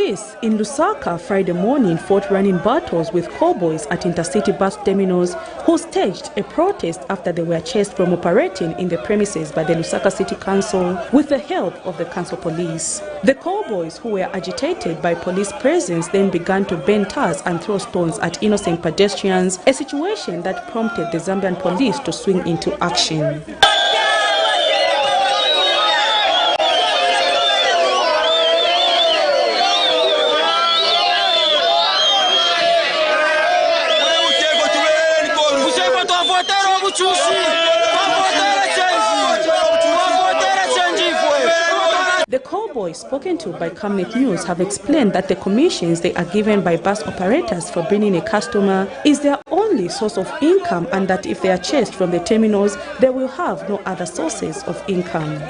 Police in Lusaka Friday morning fought running battles with cowboys at intercity bus terminals who staged a protest after they were chased from operating in the premises by the Lusaka City Council with the help of the council police. The cowboys, who were agitated by police presence, then began to bend tires and throw stones at innocent pedestrians, a situation that prompted the Zambian police to swing into action. The cowboys spoken to by Camnet News have explained that the commissions they are given by bus operators for bringing a customer is their only source of income, and that if they are chased from the terminals, they will have no other sources of income.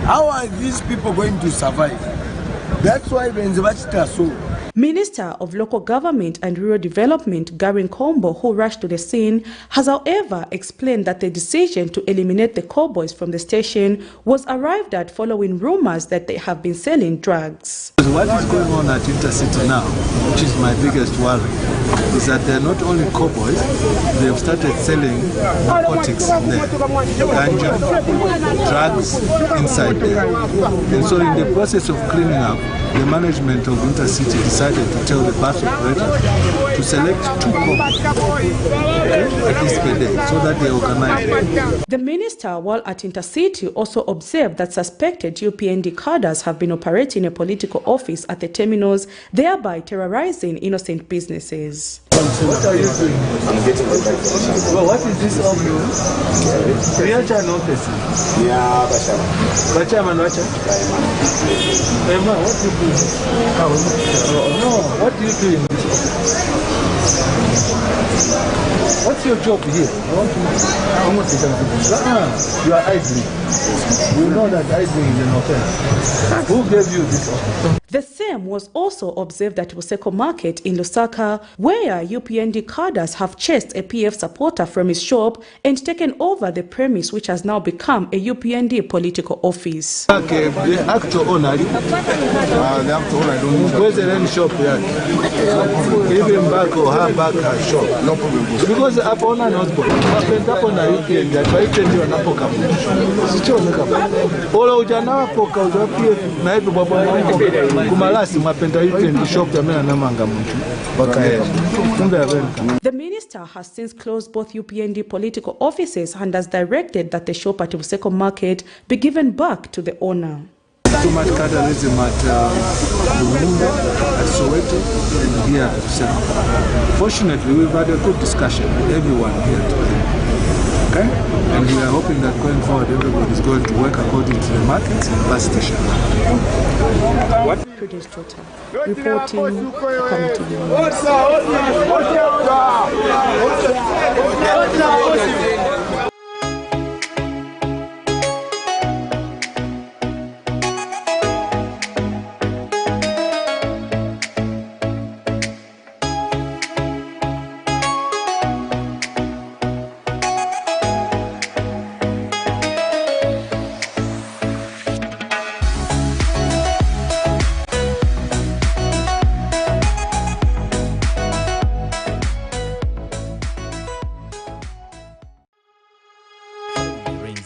How are these people going to survive? That's why Minister of Local Government and Rural Development, Garin Kombo, who rushed to the scene, has however explained that the decision to eliminate the cowboys from the station was arrived at following rumors that they have been selling drugs. What is going on at Intercity now, which is my biggest worry, is that they're not only cowboys, they've started selling narcotics in there, ganja, drugs inside there. And so in the process of cleaning up, the management of Intercity decided to tell the bus operator to select 2 cowboys at least per day, so that they organize. The minister, while at Intercity, also observed that suspected UPND cadres have been operating a political office at the terminals, thereby terrorizing innocent businesses. What are you doing? I'm getting the back. Well, what is this of you? Riacha and office? Yeah, Bachama. Bachama, what do you do? No, what do you do in this office? What's your job here? You are idling. You know that idling is an offense. Who gave you this office? The same was also observed at Buseko Market in Lusaka, where UPND cadres have chased a PF supporter from his shop and taken over the premise, which has now become a UPND political office. Okay, the actual owner, where's the end shop here? Give him back or her back her shop. No problem. Because the owner not going. I spent up on a UPND, but I tell you an apoca. All of Jana Poca, PF, Night Baba. The minister has since closed both UPND political offices and has directed that the shop at Buseko Market be given back to the owner. Too much catharism at Lumumba, at Soweto, and here at Buseko. Fortunately, we've had a good discussion with everyone here today. Okay? And we are hoping that going forward, everybody is going to work according to the markets and bus station. What? Reporting, coming to you.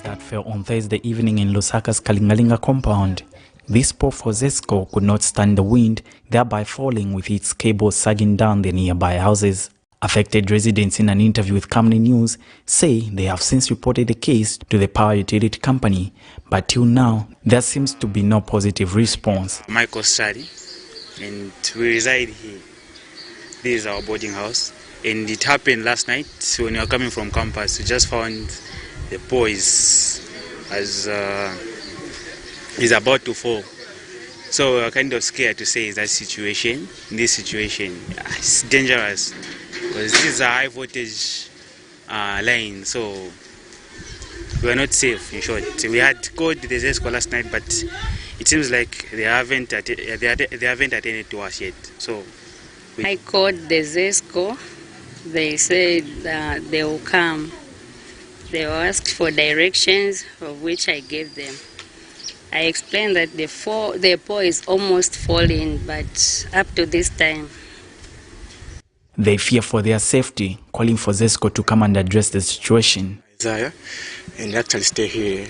That fell on Thursday evening in Lusaka's Kalingalinga compound. This poor Fosesco could not stand the wind, thereby falling with its cables sagging down the nearby houses. Affected residents in an interview with Camnet News say they have since reported the case to the power utility company, but till now there seems to be no positive response. Michael Sari, and we reside here. This is our boarding house, and it happened last night. So when we were coming from campus, we just found the boys as is about to fall. So we're kind of scared to say that situation. In this situation, it's dangerous because this is a high voltage line. So we are not safe, in short. We had called the ZESCO last night, but it seems like they haven't attended to us yet. So I called the ZESCO. They said they will come. They were asked for directions, of which I gave them. I explained that the pole is almost falling, but up to this time. They fear for their safety, calling for ZESCO to come and address the situation. And actually stay here.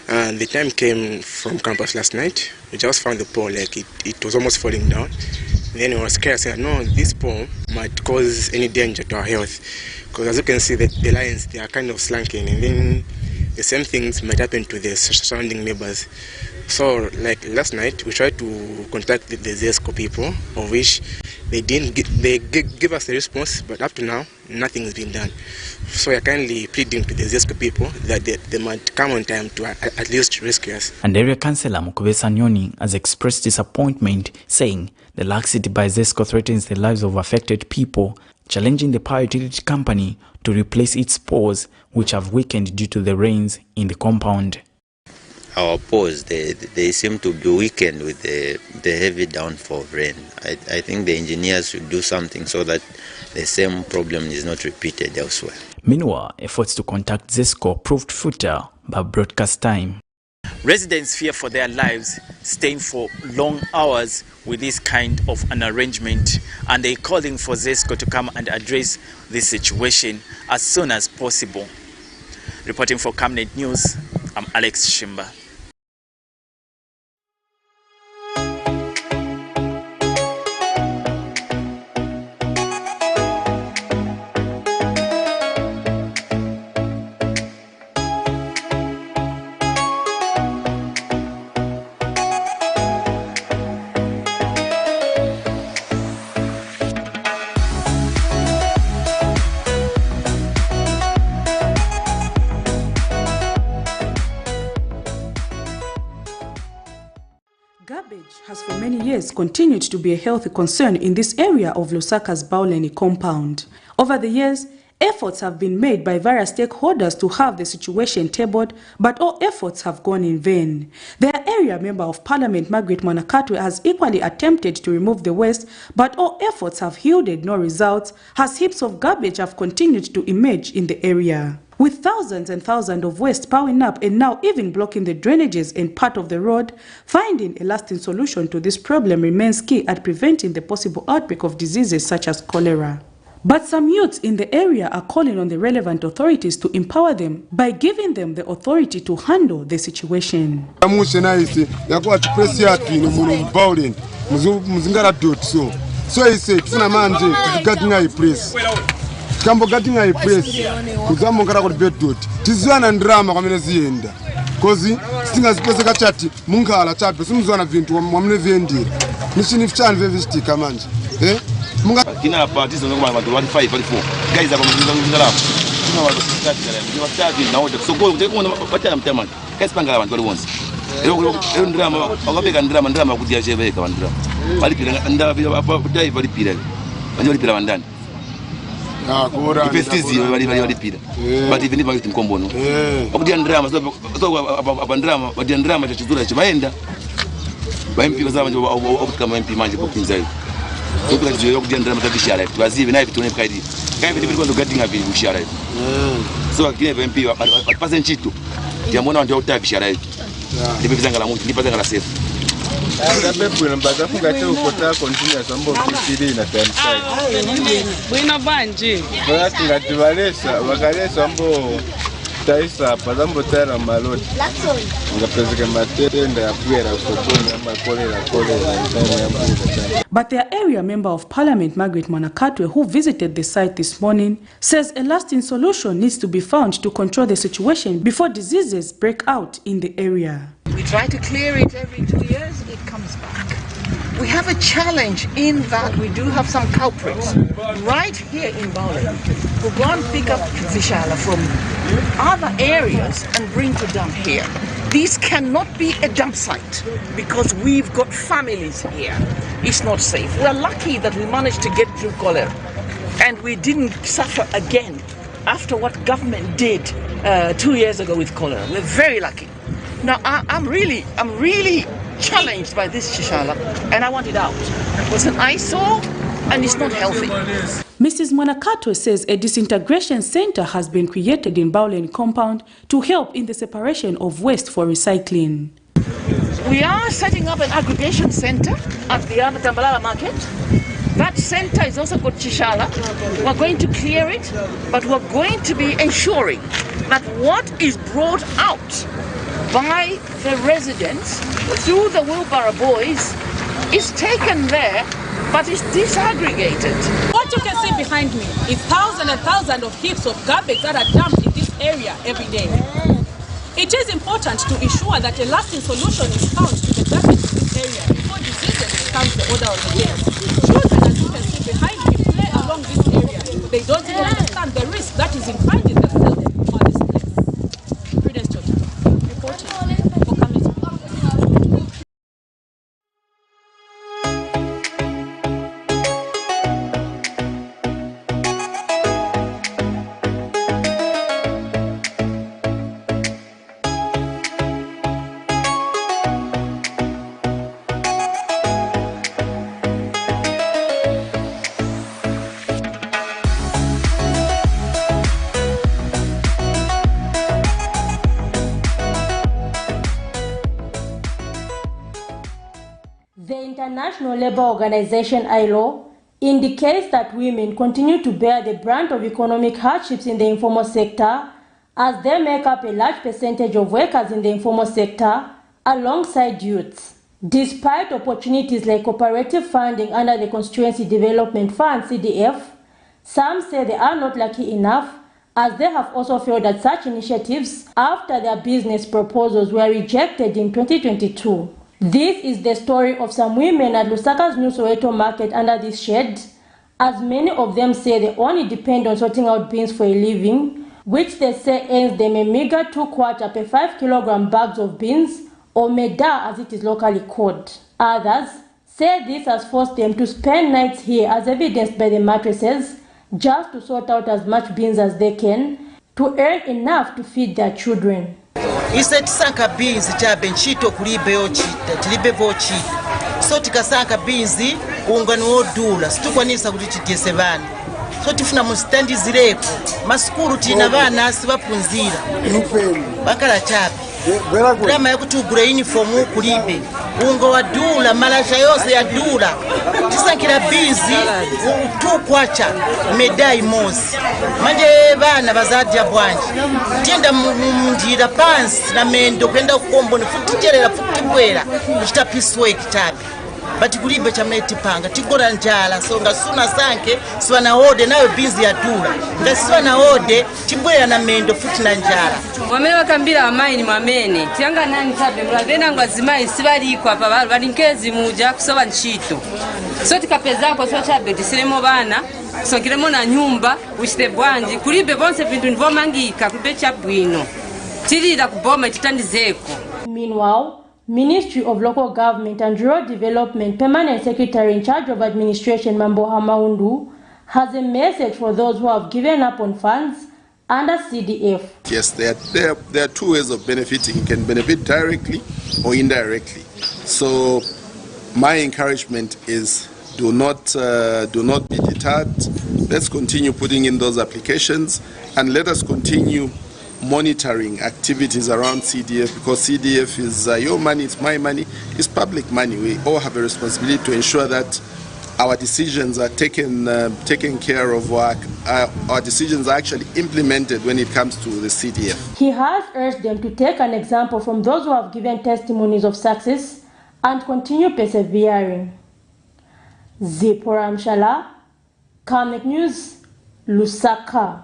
The time came from campus last night. We just found the pole, like it was almost falling down. And then we were scared, saying, no, this pole might cause any danger to our health. Because as you can see, the lines, they are kind of slanting, and then the same things might happen to the surrounding neighbors. So, like last night, we tried to contact the ZESCO people, of which they give us a response, but up to now, nothing has been done. So we are kindly pleading to the ZESCO people that they might come on time to at least rescue us. And area councillor Mukubesa Nyoni has expressed disappointment, saying the laxity by ZESCO threatens the lives of affected people, challenging the power utility company to replace its poles, which have weakened due to the rains in the compound. Our poles, they seem to be weakened with the heavy downfall of rain. I think the engineers should do something so that the same problem is not repeated elsewhere. Meanwhile, efforts to contact ZESCO proved futile by broadcast time. Residents fear for their lives, staying for long hours with this kind of an arrangement, and they're calling for ZESCO to come and address this situation as soon as possible. Reporting for Camnet News, I'm Alex Shimba. Garbage has for many years continued to be a healthy concern in this area of Lusaka's Bauleni compound. Over the years, efforts have been made by various stakeholders to have the situation tabled, but all efforts have gone in vain. Their area member of parliament, Margaret Mwanakatwe, has equally attempted to remove the waste, but all efforts have yielded no results, as heaps of garbage have continued to emerge in the area. With thousands and thousands of waste piling up and now even blocking the drainages and part of the road, finding a lasting solution to this problem remains key at preventing the possible outbreak of diseases such as cholera. But some youths in the area are calling on the relevant authorities to empower them by giving them the authority to handle the situation. Kambo getting a place, Kuzamo Karago bedwood. Tizan and drama community. Cozy, singers Pesacati, Munkala Chap, Sumzana Vintu, Mamne Vendi. Mission if Chan Vevisti command. Eh? Munga parties on 1544. Guys are going to the lab. You are starting now. So go take one of what I'm telling you. Caspangavan got once. Drama, and drama with the Ajay and drama. And the very period. And you'll be done. Festizi walipira but even if you come bono okudiandrama so abandrama badiandrama chachizura chibaenda baimpi kuzaba okukama MP manje popinzayo okudiandrama okudiandrama tabishara bazive na bitone kaidi kai bitu bikozo gatinga bili bishara so akine MP bapase nchito ndiamona ndio utabishara hiyo ndibizanga la muntu ndibazanga la sefu. But their area member of parliament, Margaret Mwanakatwe, who visited the site this morning, says a lasting solution needs to be found to control the situation before diseases break out in the area. We try to clear it every 2 years, it comes back. We have a challenge in that we do have some culprits right here in Bauleni who go and pick up vishala from other areas and bring to dump here. This cannot be a dump site because we've got families here. It's not safe. We're lucky that we managed to get through cholera and we didn't suffer again after what government did 2 years ago with cholera. We're very lucky. Now, I'm really challenged by this Chishala, and I want it out. It was an eyesore, and it's not healthy. Mrs. Mwanakato says a disintegration center has been created in Baulen compound to help in the separation of waste for recycling. We are setting up an aggregation center at the other Tambalala market. That center is also called Chishala. We're going to clear it, but we're going to be ensuring that what is brought out by the residents through the wheelbarrow boys is taken there, but is disaggregated. What you can see behind me is thousands and thousands of heaps of garbage that are dumped in this area every day. It is important to ensure that a lasting solution is found to the garbage in this area before diseases become the order of the day. Children, as you can see behind me, play along this area. They don't even understand the risk that is in finding themselves on this place. Prudence Chota, reporting for Camnet. The International Labour Organization ILO indicates that women continue to bear the brunt of economic hardships in the informal sector as they make up a large percentage of workers in the informal sector alongside youths. Despite opportunities like cooperative funding under the Constituency Development Fund CDF, some say they are not lucky enough as they have also failed at such initiatives after their business proposals were rejected in 2022. This is the story of some women at Lusaka's New Soweto market under this shed, as many of them say they only depend on sorting out beans for a living, which they say earns them a meager 2 quarter per 5 kilogram bags of beans, or meda as it is locally called. Others say this has forced them to spend nights here, as evidenced by the mattresses, just to sort out as much beans as they can to earn enough to feed their children. Ise tisanka beans chabe nchito kulibeyo chita tilibevo chita so tikasanka beans unga nuodula situkwanisa kuti tidyese vana so tifuna musitandizireko masukulu tina vana sivapunzira bakala chabe rama yakuti ugule uniform kulibe unga wadula malasha yose yadula tisankira beans tukwacha medai mosi manje vana bazadya bwanje tienda mundira pansi na mendo kwenda kukombo nifuticherera futibwera kuchita piecework chabe bati kulibe chameti panga tigora njala so ngasuna sanke siwana ode nayo beans yadula ngasiwana ode tibwera na mendo futi na njala wamene wakambira amaini mwamene tianga nani chabe mulavena ngwazimai sibaliko apa balinkezi muja kusoba nchito so tikapezako so chabe tisiremo bana so kiremo na nyumba uchite bwanji kulibe bonse vintu nivomangika kulibe chabwino tilira kuboma titandizeko. Meanwhile, Ministry of Local Government and Rural Development Permanent Secretary in charge of Administration Mamboha Maundu has a message for those who have given up on funds under CDF. Yes, there are two ways of benefiting. You can benefit directly or indirectly. So my encouragement is do not be deterred. Let's continue putting in those applications and let us continue monitoring activities around CDF, because CDF is your money, it's my money, it's public money. We all have a responsibility to ensure that our decisions are taken care of, our decisions are actually implemented when it comes to the CDF. He has urged them to take an example from those who have given testimonies of success and continue persevering. Zipporah Mshala, Camnet News, Lusaka.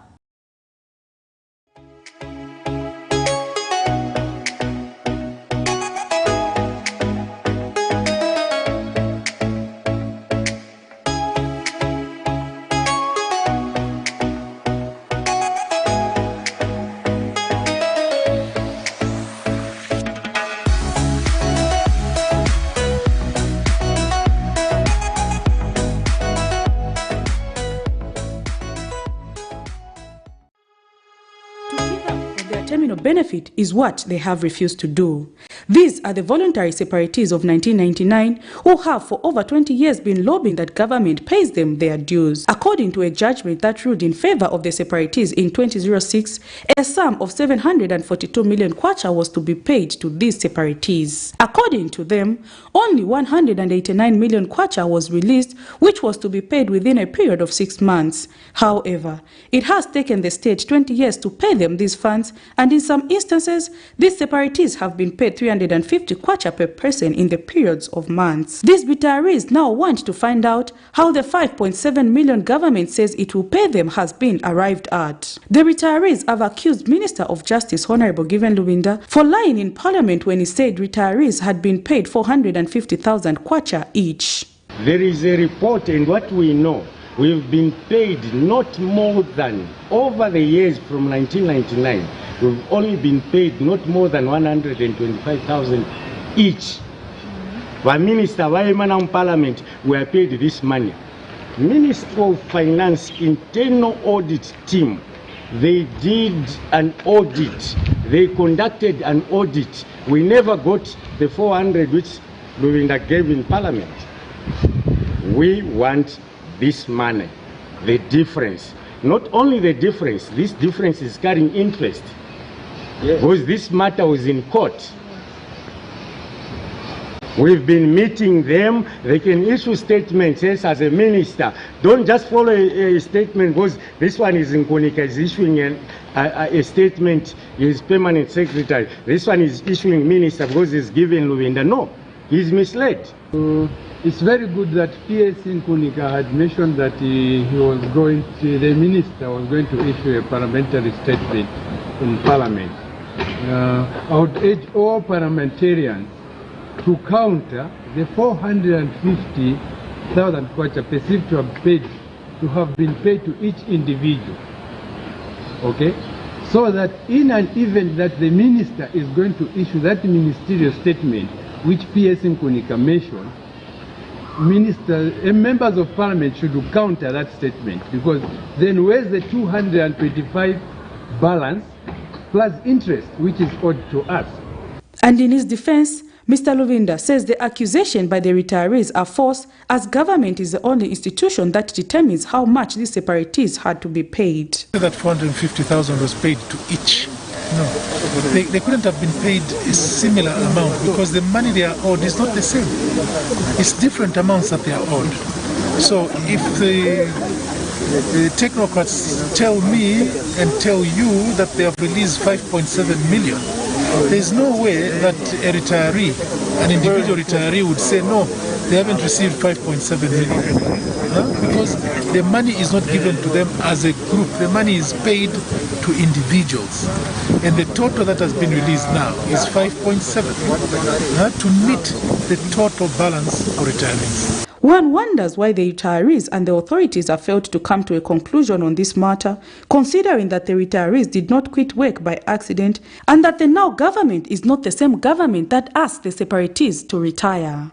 would benefit is what they have refused to do. These are the voluntary separatists of 1999 who have for over 20 years been lobbying that government pays them their dues. According to a judgment that ruled in favor of the separatists in 2006, a sum of 742 million kwacha was to be paid to these separatists. According to them, only 189 million kwacha was released, which was to be paid within a period of 6 months. However, it has taken the state 20 years to pay them these funds, and in some instances, these separatists have been paid 350 kwacha per person in the periods of months. These retirees now want to find out how the 5.7 million government says it will pay them has been arrived at. The retirees have accused Minister of Justice Honorable Given Lubinda for lying in Parliament when he said retirees had been paid 450,000 kwacha each. There is a report, and what we know, we've been paid not more than, over the years from 1999, we've only been paid not more than 125,000 each. The Minister of Parliament were paid this money. Ministry of Finance internal audit team, they did an audit. They conducted an audit. We never got the 400 which Luvinda gave in Parliament. We want this money, the difference. Not only the difference, this difference is carrying interest. Yes. Because this matter was in court. We've been meeting them. They can issue statements. Yes, as a minister, don't just follow a statement because this one is in Konika, is issuing a statement, is permanent secretary. This one is issuing minister because he's giving Luvinda. No, he's misled. It's very good that PS in Kunika had mentioned that the minister was going to issue a parliamentary statement in Parliament. I would urge all parliamentarians to counter the 450,000 kwacha perceived to have been paid to each individual. Okay? So that in an event that the minister is going to issue that ministerial statement, which PS in Kunika mentioned, members of Parliament should counter that statement, because then where's the 225 balance plus interest which is owed to us? And in his defense, Mr. Luvinda says the accusation by the retirees are false, as government is the only institution that determines how much these separatists had to be paid. That 450,000 was paid to each. No, they couldn't have been paid a similar amount because the money they are owed is not the same. It's different amounts that they are owed. So if the technocrats tell me and tell you that they have released 5.7 million, there's no way that a retiree, an individual retiree would say, no, they haven't received 5.7 million. Because the money is not given to them as a group. The money is paid to individuals. And the total that has been released now is 5.7 to meet the total balance for retirees. One wonders why the retirees and the authorities have failed to come to a conclusion on this matter, considering that the retirees did not quit work by accident and that the now government is not the same government that asked the separatists to retire.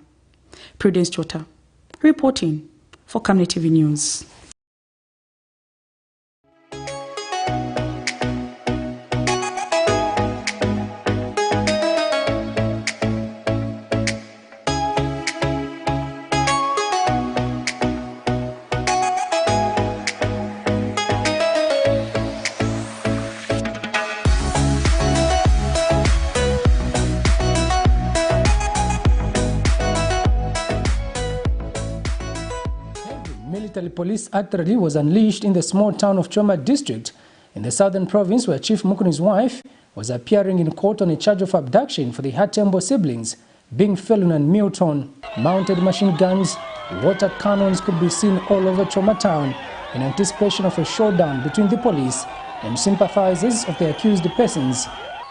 Prudence Chota, reporting for Camnet TV News. Military police artillery was unleashed in the small town of Choma district in the southern province, where Chief Mukuni's wife was appearing in court on a charge of abduction for the Hatembo siblings being Felon and Milton. Mounted machine guns, water cannons could be seen all over Choma town in anticipation of a showdown between the police and sympathizers of the accused persons,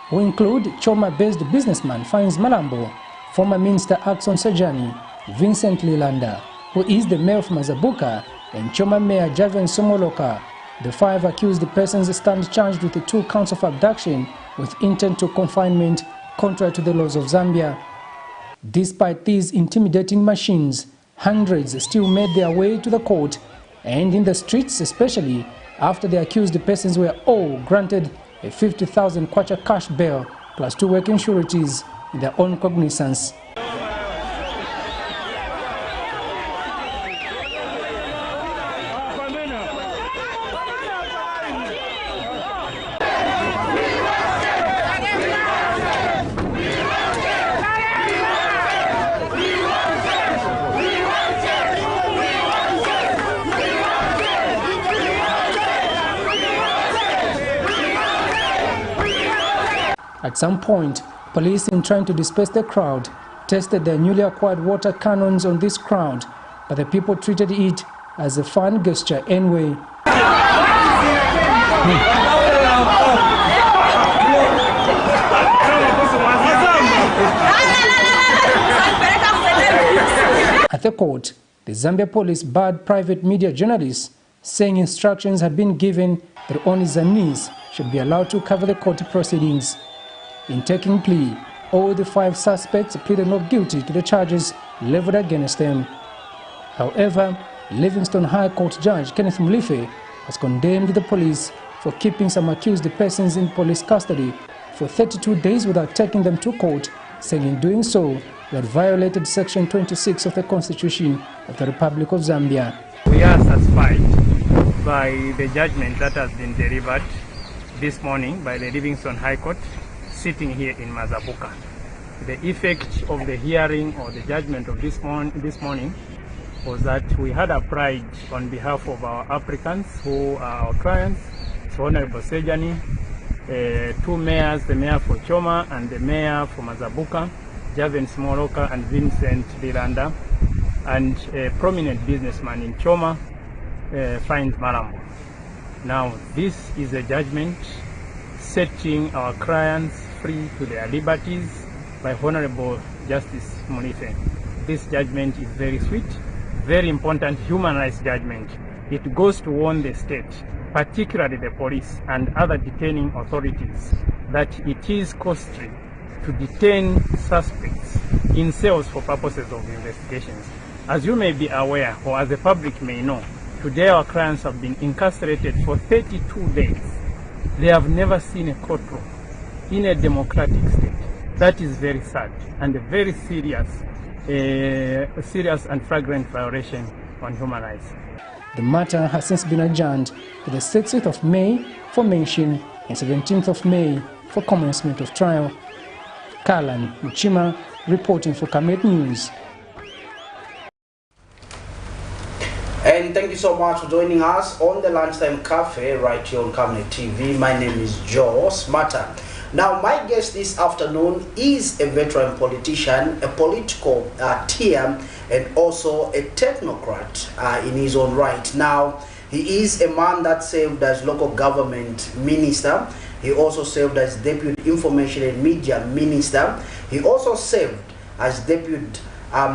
who include Choma-based businessman Fines Malambo, former Minister Axon Sejani, Vincent Lilanda, who is the mayor of Mazabuka, and Choma Mayor Javen Somoloka. The 5 accused persons stand charged with the 2 counts of abduction with intent to confinement contrary to the laws of Zambia. Despite these intimidating machines, hundreds still made their way to the court and in the streets, especially after the accused persons were all granted a 50,000 kwacha cash bail plus 2 working sureties in their own cognizance. At some point, police, in trying to disperse the crowd, tested their newly acquired water cannons on this crowd, but the people treated it as a fun gesture anyway. At the court, the Zambia police barred private media journalists, saying instructions had been given that only Zambians should be allowed to cover the court proceedings. In taking plea, all the 5 suspects pleaded not guilty to the charges leveled against them. However, Livingstone High Court Judge Kenneth Mulife has condemned the police for keeping some accused persons in police custody for 32 days without taking them to court, saying in doing so, they had violated Section 26 of the Constitution of the Republic of Zambia. We are satisfied by the judgment that has been delivered this morning by the Livingstone High Court, sitting here in Mazabuka. The effect of the hearing or the judgment of this morning was that we had applied on behalf of our applicants who are our clients, so Honorable Sejani, 2 mayors, the mayor for Choma and the mayor for Mazabuka, Javen Smoroka and Vincent Lilanda, and a prominent businessman in Choma, Fines Marambo. Now, this is a judgment setting our clients free to their liberties by Honorable Justice Mulife. This judgment is very sweet, very important human rights judgment. It goes to warn the state, particularly the police and other detaining authorities, that it is costly to detain suspects in cells for purposes of investigations. As you may be aware, or as the public may know, today our clients have been incarcerated for 32 days. They have never seen a courtroom in a democratic state. That is very sad and a very serious and flagrant violation on human rights. The matter has since been adjourned to the 16th of May for mention and 17th of May for commencement of trial. Kalan Muchima reporting for Camnet News. And thank you so much for joining us on the Lunchtime Cafe right here on Camnet TV. My name is Joe Smata. Now, my guest this afternoon is a veteran politician, a political TM, and also a technocrat in his own right. Now, he is a man that served as local government minister. He also served as Deputy Information and Media Minister. He also served as Deputy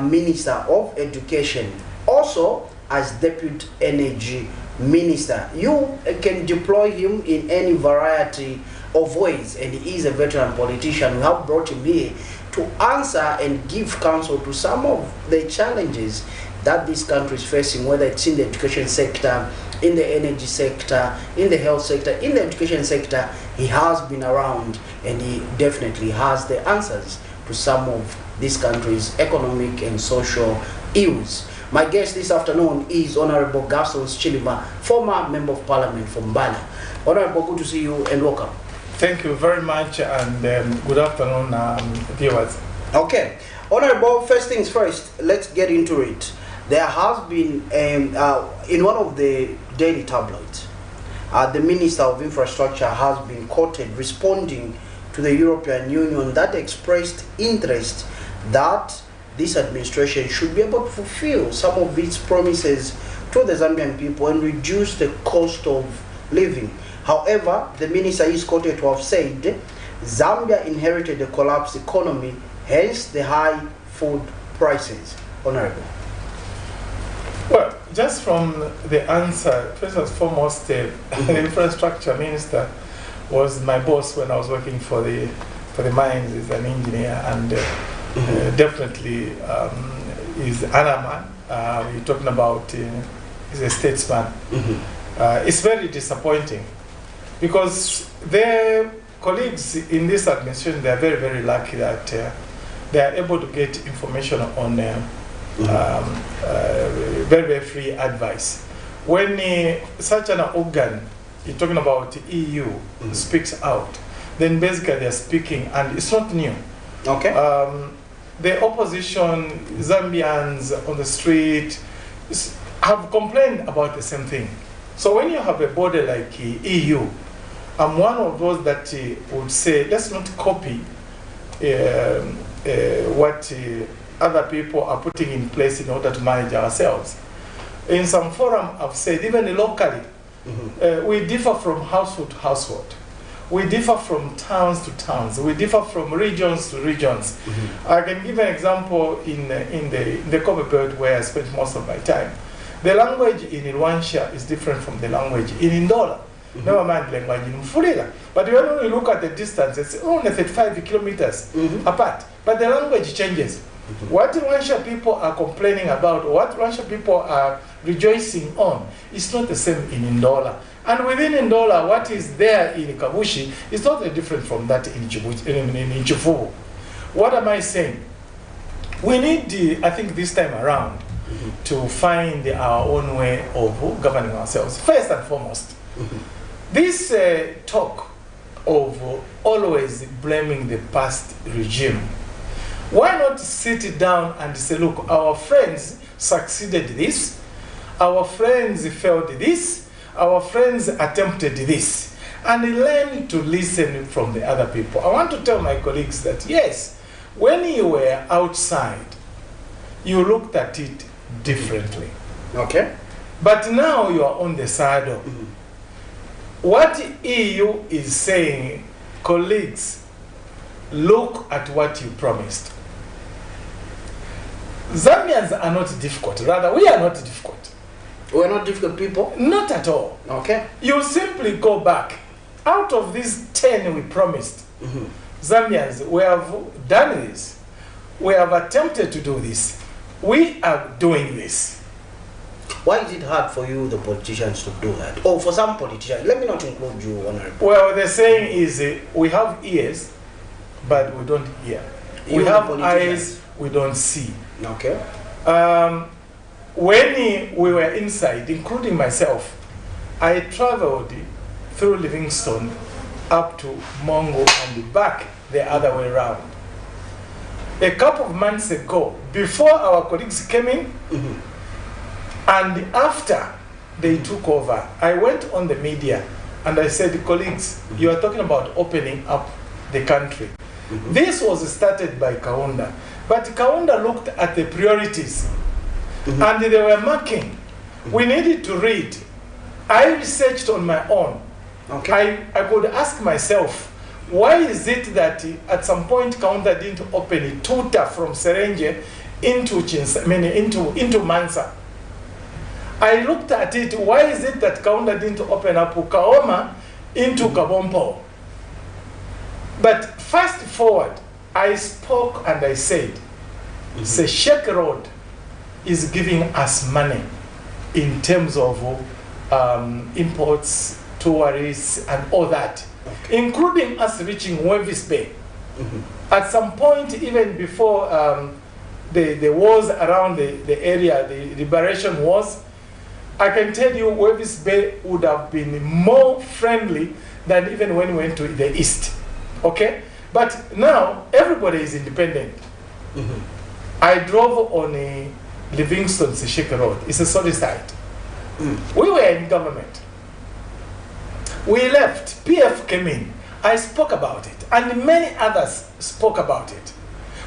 Minister of Education, also as Deputy Energy Minister. You can deploy him in any variety of ways, and he is a veteran politician. We have brought him here to answer and give counsel to some of the challenges that this country is facing, whether it's in the education sector, in the energy sector, in the health sector, in the education sector. He has been around, and he definitely has the answers to some of this country's economic and social ills. My guest this afternoon is Honorable Gaston Chilima, former Member of Parliament from Mbala. Honorable, good to see you and welcome. Thank you very much, and good afternoon, viewers. Okay. Honorable, first things first, let's get into it. There has been, in one of the daily tabloids, the Minister of Infrastructure has been quoted responding to the European Union that expressed interest that this administration should be able to fulfill some of its promises to the Zambian people and reduce the cost of living. However, the minister is quoted to have said, Zambia inherited a collapsed economy, hence the high food prices. Honorable. Well, just from the answer, first and foremost, the infrastructure minister was my boss when I was working for the mines as an engineer, and definitely is Anaman. You're talking about is a statesman. It's very disappointing because their colleagues in this administration, they are very, very lucky that they are able to get information on very, very free advice. When such an organ, you're talking about EU, speaks out, then basically they're speaking, and it's not new. Okay. The opposition, Zambians on the street, have complained about the same thing. So when you have a body like EU, I'm one of those that would say, let's not copy what other people are putting in place in order to manage ourselves. In some forum, I've said, even locally, we differ from household to household. We differ from towns to towns. We differ from regions to regions. I can give an example in the Kobe Belt where I spent most of my time. The language in Rwanda is different from the language in Ndola. Never mind language in Mfulira. But when you look at the distance, it's only 35 kilometers apart. But the language changes. What Rwanda people are complaining about, what Rwanda people are rejoicing on, is not the same in Ndola. And within Ndola, what is there in Kabushi is totally different from that in Chifuvu. What am I saying? We need, I think this time around, to find our own way of governing ourselves. First and foremost, this talk of always blaming the past regime, why not sit down and say, look, our friends succeeded this, our friends failed this, our friends attempted this, and learn to listen from the other people. I want to tell my colleagues that, yes, when you were outside, you looked at it differently. Okay. But now you are on the saddle. What EU is saying, colleagues, look at what you promised. Zambians are not difficult. Rather, we are not difficult. We're not difficult people? Not at all. Okay. You simply go back. Out of these 10 we promised, Zambians, we have done this. We have attempted to do this. We are doing this. Why is it hard for you, the politicians, to do that? Or for some politicians? Let me not include you, Honorable. Well, the saying is we have ears, but we don't hear. We have eyes, we don't see. Okay. When we were inside, including myself, I traveled through Livingstone up to Mongo and back the other way around. A couple of months ago, before our colleagues came in, and after they took over, I went on the media and I said, colleagues, you are talking about opening up the country. This was started by Kaunda, but Kaunda looked at the priorities and they were marking. We needed to read. I researched on my own. Okay. I could ask myself, why is it that at some point Kaunda didn't open a tuta from Serenge into Mansa? I looked at it, why is it that Kaunda didn't open up Ukaoma into Kabompo? But fast forward, I spoke and I said, Sesheke Road is giving us money in terms of imports, tourists, and all that, including us reaching Wevis Bay. At some point, even before the wars around the area, the liberation wars, I can tell you Wevis Bay would have been more friendly than even when we went to the east. Okay? But now, everybody is independent. I drove on a Livingstone Sesheke Road. It's a solid site. We were in government. We left. PF came in. I spoke about it. And many others spoke about it.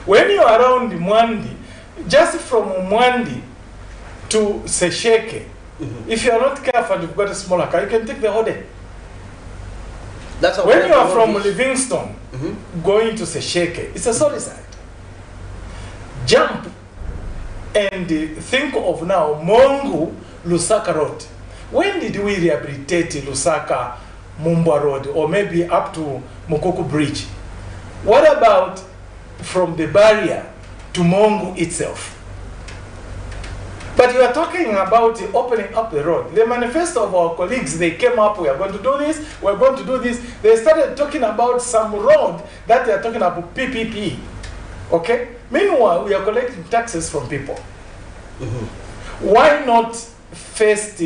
When you're around Mwandi, just from Mwandi to Sesheke, if you're not careful, you've got a smaller car, you can take the whole day. That's when you are from Livingstone going to Sesheke, it's a solid site. Jump and think of now Mongu Lusaka Road. When did we rehabilitate Lusaka Mumbwa Road, or maybe up to Mukoko Bridge? What about from the barrier to Mongu itself? But you are talking about opening up the road. The manifesto of our colleagues, they came up, we are going to do this, we are going to do this. They started talking about some road that they are talking about PPP. Okay? Meanwhile, we are collecting taxes from people. Why not first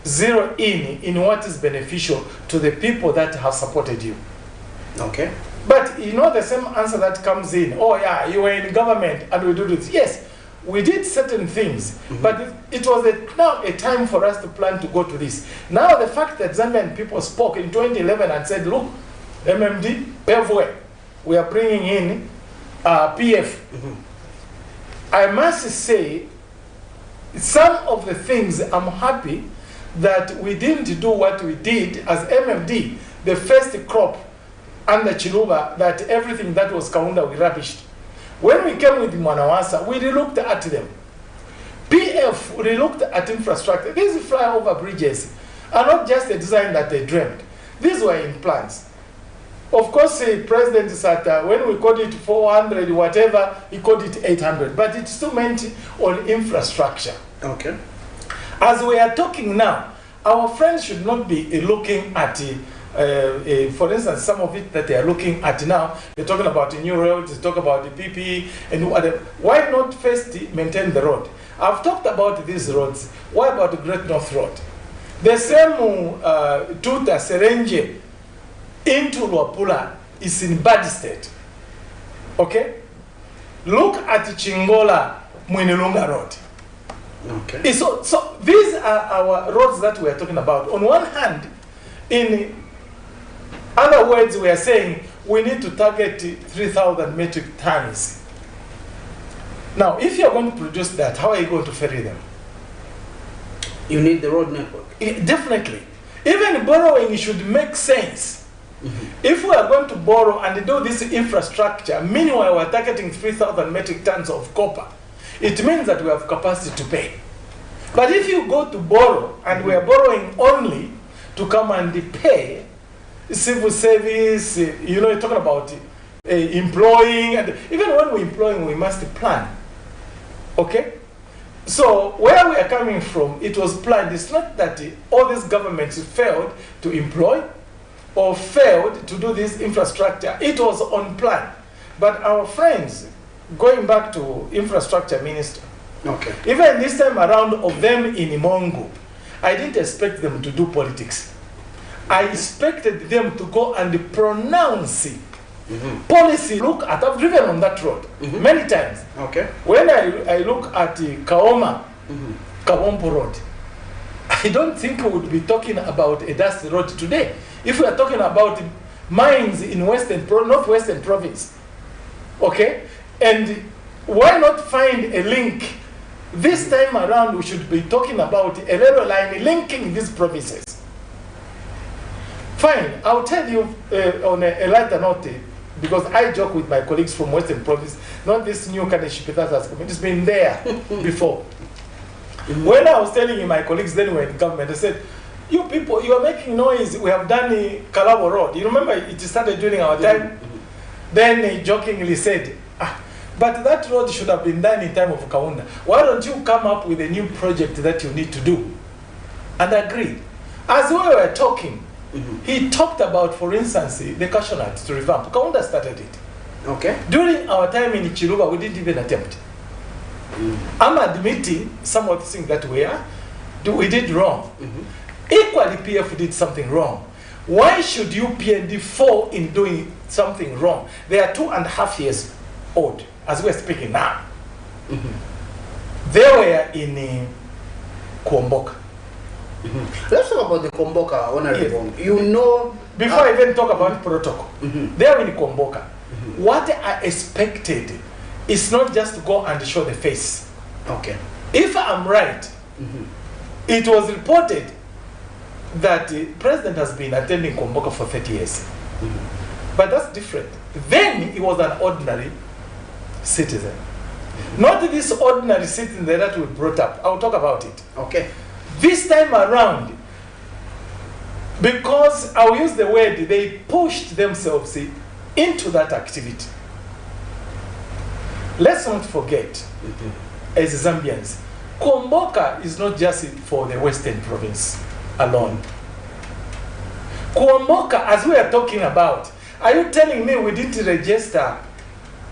zero in what is beneficial to the people that have supported you? Okay. But you know the same answer that comes in, oh yeah, you were in government and we do this. Yes, we did certain things, but it was now a time for us to plan to go to this. Now the fact that Zambian people spoke in 2011 and said, look, MMD, pave way, we are bringing in PF. I must say, some of the things I'm happy that we didn't do what we did as MMD, the first crop under Chiluba, that everything that was Kaunda we rubbished. When we came with Mwanawasa, we relooked at them. PF relooked at infrastructure. These flyover bridges are not just a design that they dreamed. These were in plans. Of course, the president said when we called it 400, whatever, he called it 800. But it still meant on infrastructure. Okay. As we are talking now, our friends should not be looking at for instance, some of it that they are looking at now, they're talking about the new roads, they talk about the PP, and whatever. Why not first maintain the road? I've talked about these roads. What about the Great North Road? The same Tuta Serenje into Luapula is in bad state. Okay? Look at Chingola Mwinilunga Road. Okay. So these are our roads that we are talking about. On one hand, in other words, we are saying we need to target 3,000 metric tons. Now, if you are going to produce that, how are you going to ferry them? You need the road network. Definitely. Even borrowing should make sense. If we are going to borrow and do this infrastructure, meanwhile we are targeting 3,000 metric tons of copper, it means that we have capacity to pay. But if you go to borrow and we are borrowing only to come and pay, civil service, you know, you're talking about employing, and even when we're employing, we must plan. Okay? So where we are coming from, it was planned. It's not that all these governments failed to employ or failed to do this infrastructure. It was on plan. But our friends, going back to infrastructure minister, okay, even this time around of them in Mongo, I didn't expect them to do politics. I expected them to go and pronounce policy. Look at, I've driven on that road many times. Okay. When I look at Kaoma, Kawompo Road, I don't think we would be talking about a dusty road today. If we are talking about mines in northwestern province, okay? And why not find a link? This time around, we should be talking about a railway line linking these provinces. Fine, I'll tell you on a lighter note, because I joke with my colleagues from Western Province, not this new kind of ship that has come. It's been there before. When I was telling my colleagues then we were in government, I said, you people, you are making noise. We have done the Kalabo Road. You remember it started during our time? Then he jokingly said, but that road should have been done in time of Kaunda. Why don't you come up with a new project that you need to do? And agreed. As we were talking, he talked about, for instance, the Cashewnut to revamp. Kaunda started it. Okay. During our time in Chiluba, we didn't even attempt. I'm admitting some of the things that we did wrong. Equally, PF did something wrong. Why should you PND fall in doing something wrong? They are 2.5 years old, as we're speaking now. They were in Kuomboka. Let's talk about the Komboka, Honorable. Yes. You know... Before I even talk about protocol, they are in Komboka. What I expected is not just to go and show the face. Okay. If I'm right, it was reported that the president has been attending Komboka for 30 years. But that's different. Then he was an ordinary citizen. Not this ordinary citizen that we brought up. I'll talk about it. Okay. This time around, because I'll use the word, they pushed themselves into that activity. Let's not forget, as Zambians, Kuomboka is not just for the Western Province alone. Kuomboka, as we are talking about, are you telling me we didn't register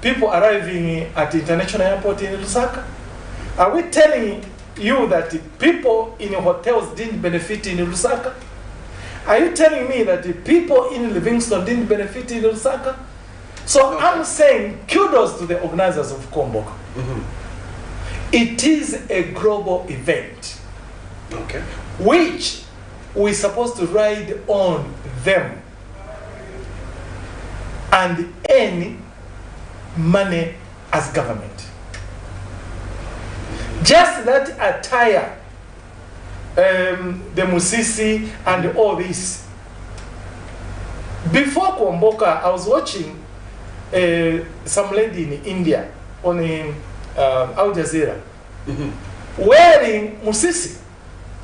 people arriving at the international airport in Lusaka? Are we telling you that people in hotels didn't benefit in Lusaka? Are you telling me that the people in Livingston didn't benefit in Lusaka? So I'm saying kudos to the organizers of Kuomboka. It is a global event, which we're supposed to ride on them and earn money as government. Just that attire, the Musisi and all this. Before Kuomboka, I was watching some lady in India on Al Jazeera wearing Musisi.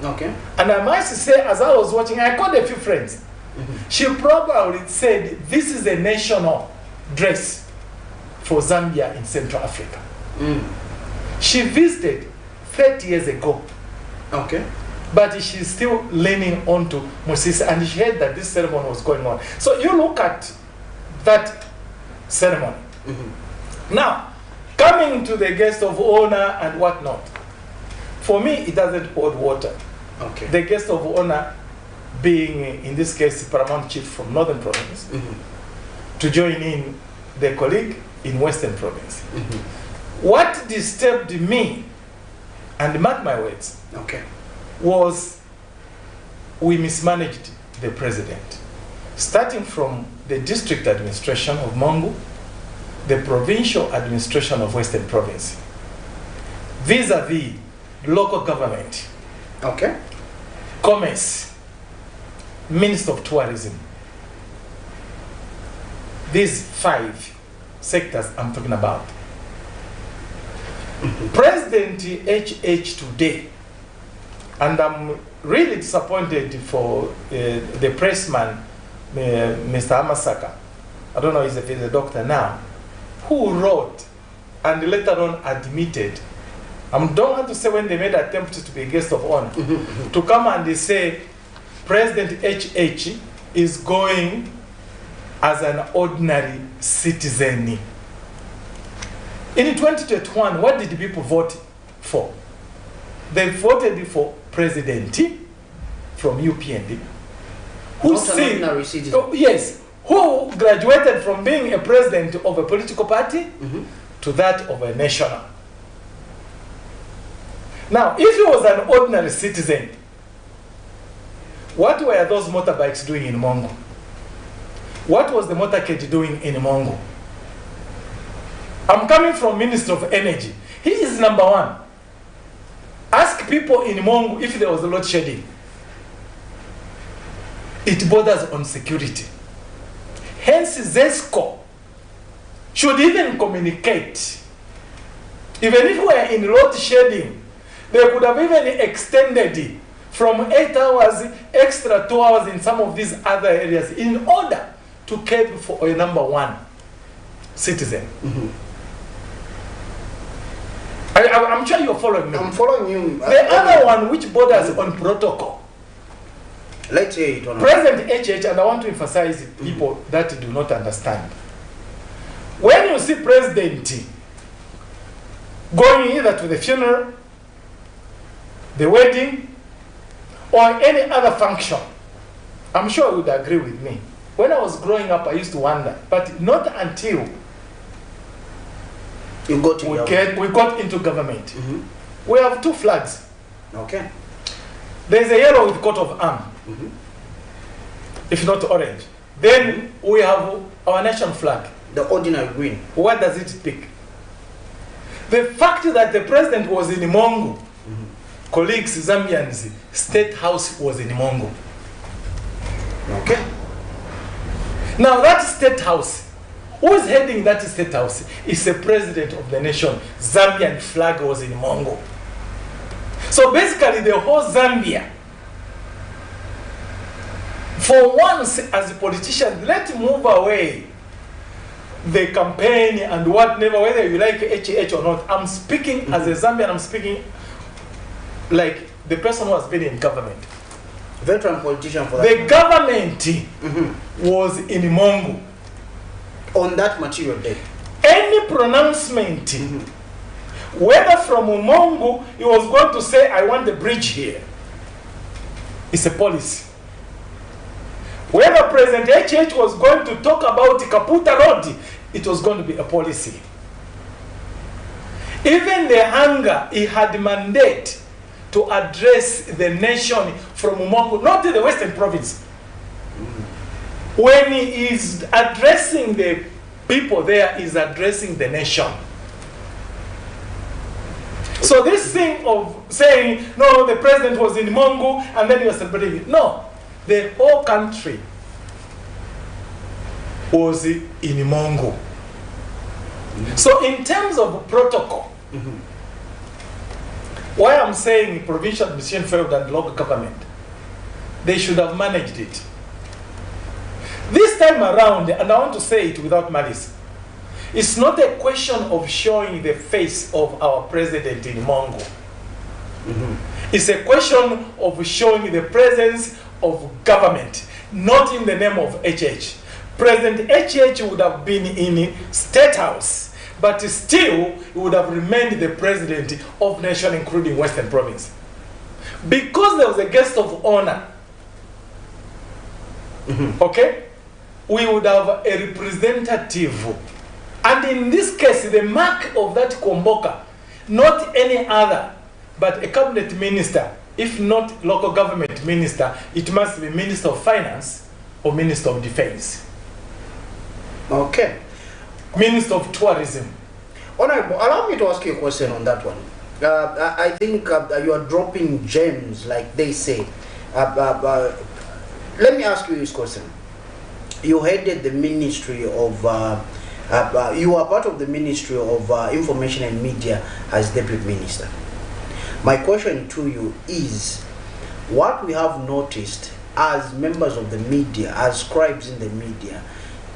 And I must say, as I was watching, I called a few friends. She probably said, this is a national dress for Zambia in Central Africa. She visited 30 years ago. But she's still leaning on to Musisi, and she heard that this ceremony was going on. So you look at that ceremony. Now, coming to the guest of honor and whatnot, for me, it doesn't hold water. The guest of honor being, in this case, Paramount Chief from Northern Province, to join in the colleague in Western Province. What disturbed me, and mark my words, was we mismanaged the president. Starting from the district administration of Mongo, the provincial administration of Western Province, vis-a-vis local government, commerce, Minister of Tourism. These 5 sectors I'm talking about. President HH today, and I'm really disappointed for the pressman, Mr. Amasaka, I don't know if he's a doctor now, who wrote and later on admitted, I don't want to say when they made attempt to be a guest of honor, to come and they say President HH is going as an ordinary citizen. In 2021, what did people vote for? They voted for President from UPND, who who graduated from being a president of a political party to that of a national. Now, if he was an ordinary citizen, what were those motorbikes doing in Mongo? What was the motorcade doing in Mongo? I'm coming from Minister of Energy. He is number 1. Ask people in Mongo if there was a load shedding. It borders on security. Hence, ZESCO should even communicate. Even if we are in load shedding, they could have even extended from 8 hours, extra 2 hours in some of these other areas in order to care for a number 1 citizen. I'm sure you're following me. I'm following you. The other one which borders on protocol. Let's hear it. President HH, and I want to emphasize people that do not understand. When you see President going either to the funeral, the wedding, or any other function, I'm sure you would agree with me. When I was growing up, I used to wonder, but not until we got into government. We have 2 flags. There's a yellow with coat of arms, if not orange. Then we have our national flag. The ordinary green. What does it speak? The fact that the president was in Mongo, colleagues, Zambians, State House was in Mongo. Now that State House, who is heading that State House is the president of the nation. Zambian flag was in Mongo. So basically the whole Zambia, for once as a politician, let's move away the campaign and whatever, whether you like HH or not. I'm speaking as a Zambian, I'm speaking like the person who has been in government. Veteran politician for that. The government was in Mongo. On that material day. Any pronouncement, whether from Mongo, he was going to say, I want the bridge here. It's a policy. Whether President HH was going to talk about Kaputa Road, it was going to be a policy. Even the hunger, he had mandate to address the nation from Mongo, not the Western Province. When he is addressing the people there, he's addressing the nation. So this thing of saying, no, the president was in Mongo and then he was celebrating it. No, the whole country was in Mongo. So in terms of protocol, why I'm saying provincial administration failed and local government, they should have managed it. This time around, and I want to say it without malice, it's not a question of showing the face of our president in Mongo. It's a question of showing the presence of government, not in the name of HH. President HH would have been in State House, but still he would have remained the president of nation, including Western Province. Because there was a guest of honor, okay, we would have a representative. And in this case, the mark of that Komboka, not any other, but a cabinet minister, if not local government minister, it must be Minister of Finance or Minister of Defense. Okay. Minister of Tourism. Honorable, allow me to ask you a question on that one. I think you are dropping gems, like they say. Let me ask you this question. You headed the Ministry of, you are part of the Ministry of Information and Media as Deputy Minister. My question to you is, what we have noticed as members of the media, as scribes in the media,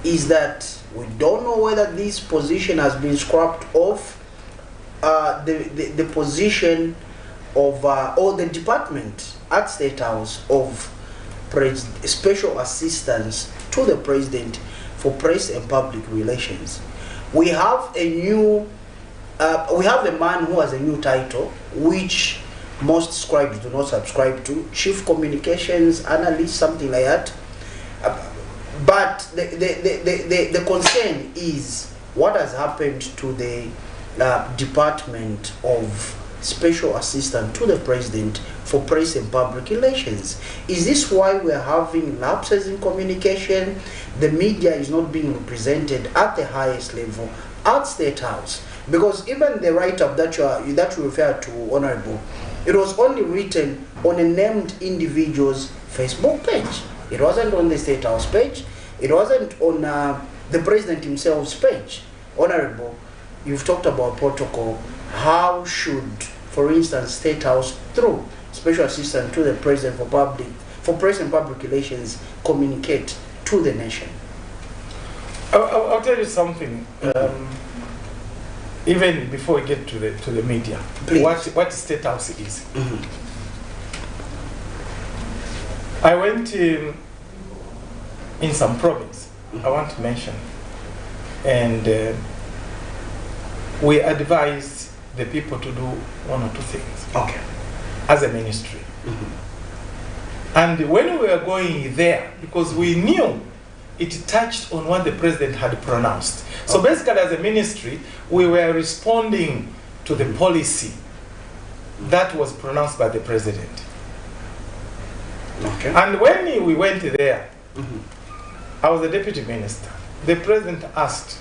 is that we don't know whether this position has been scrapped off, the position of, or the department at State House of Special Assistance to the President for Press and Public Relations. We have a new, we have a man who has a new title, which most scribes do not subscribe to, Chief Communications Analyst, something like that. But the concern is what has happened to the Department of Special Assistant to the President for Press and Public Relations. Is this why we're having lapses in communication? The media is not being represented at the highest level at State House. Because even the write-up that you refer to, Honorable, it was only written on a named individual's Facebook page. It wasn't on the State House page. It wasn't on the President himself's page. Honorable, you've talked about protocol. How should, for instance, State House, through Special Assistant to the President for Press and Public Relations, communicate to the nation? I'll tell you something. Even before we get to the media, what State House is. I went in some province, I want to mention, and we advised the people to do one or two things. Okay. As a ministry. And when we were going there, because we knew it touched on what the president had pronounced. So basically, as a ministry, we were responding to the policy that was pronounced by the president. Okay. And when we went there, I was the deputy minister. The president asked,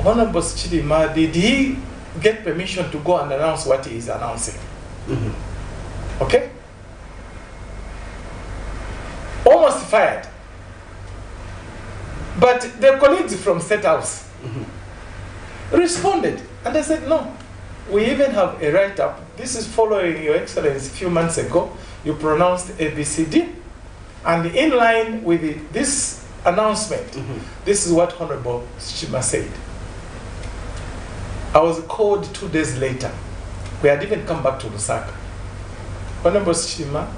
Honorable Chidima, did he get permission to go and announce what he is announcing? Okay? Almost fired. But the colleagues from State House responded. And they said, no, we even have a write-up. This is following Your Excellency a few months ago. You pronounced ABCD. And in line with this announcement, this is what Honorable Chima said. I was called 2 days later. We had even come back to Lusaka. Honorable Shima,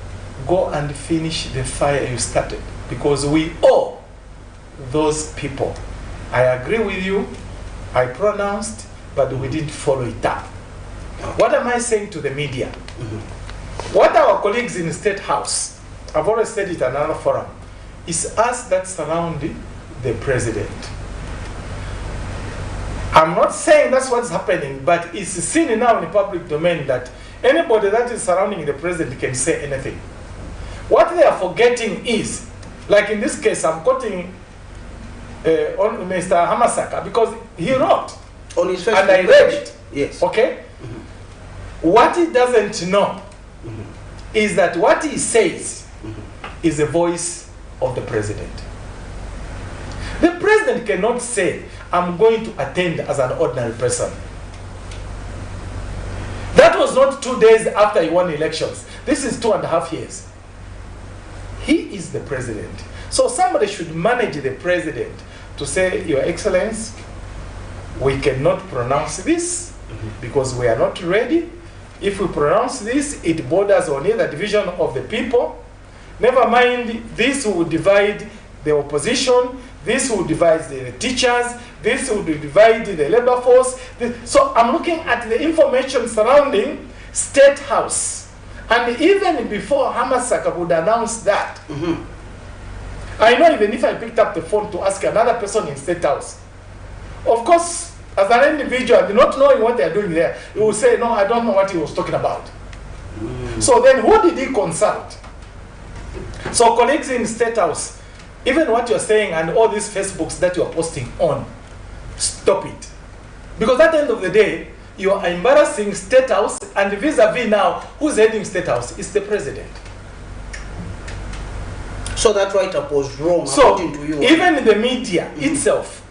go and finish the fire you started, because we owe those people. I agree with you, I pronounced, but we didn't follow it up. What am I saying to the media? What our colleagues in the State House, I've already said it in another forum, is us that surround the president. I'm not saying that's what's happening, but it's seen now in the public domain that anybody that is surrounding the president can say anything. What they are forgetting is, like in this case, I'm quoting on Mr. Hamasaka, because he wrote on his and I read it. Yes. Okay? What he doesn't know is that what he says is the voice of the president. The president cannot say, I'm going to attend as an ordinary person. That was not 2 days after he won elections. This is 2.5 years. He is the president. So somebody should manage the president to say, Your Excellency, we cannot pronounce this because we are not ready. If we pronounce this, it borders on either division of the people. Never mind, this will divide the opposition, this will divide the teachers, this will divide the labor force. So I'm looking at the information surrounding State House. And even before Hamasaka would announce that, I know even if I picked up the phone to ask another person in State House, of course, as an individual, not knowing what they're doing there, he will say, no, I don't know what he was talking about. So then who did he consult? So colleagues in State House, even what you're saying and all these Facebooks that you're posting on, stop it. Because at the end of the day, you are embarrassing State House, and vis-a-vis now, who's heading State House? It's the president. So that write-up was wrong, so according to you. Even the media itself,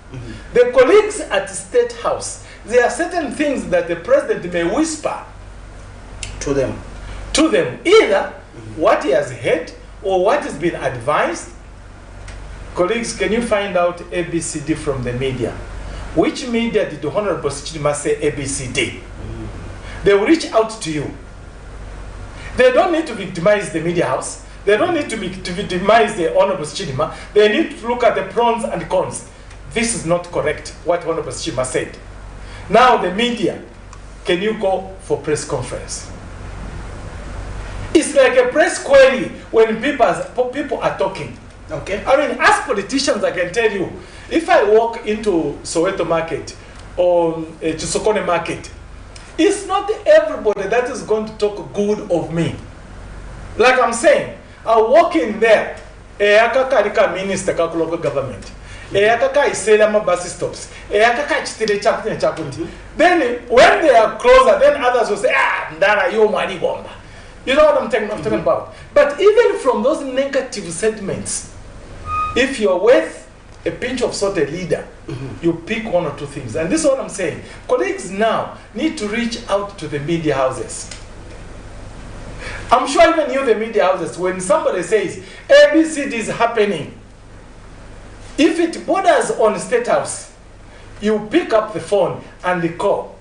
the colleagues at State House, there are certain things that the president may whisper to them. Either what he has heard or what has been advised. Colleagues, can you find out ABCD from the media? Which media did the Honorable Chidima say ABCD? They will reach out to you. They don't need to victimize the media house. They don't need to victimize the Honorable Chidima. They need to look at the pros and cons. This is not correct, what Honorable Chidima said. Now the media, can you go for press conference? It's like a press query when people are talking. Okay. I mean, as politicians, I can tell you, if I walk into Soweto Market or to Sokone Market, it's not everybody that is going to talk good of me. Like I'm saying, I walk in there, minister of local government, bus stops, then when they are closer, then others will say, Ndana, you money bomba. You know what I'm talking about? But even from those negative sentiments, if you're worth a pinch of salt, a leader, you pick one or two things. And this is what I'm saying. Colleagues now need to reach out to the media houses. I'm sure even you, the media houses, when somebody says ABCD is happening, if it borders on State House, you pick up the phone and they call.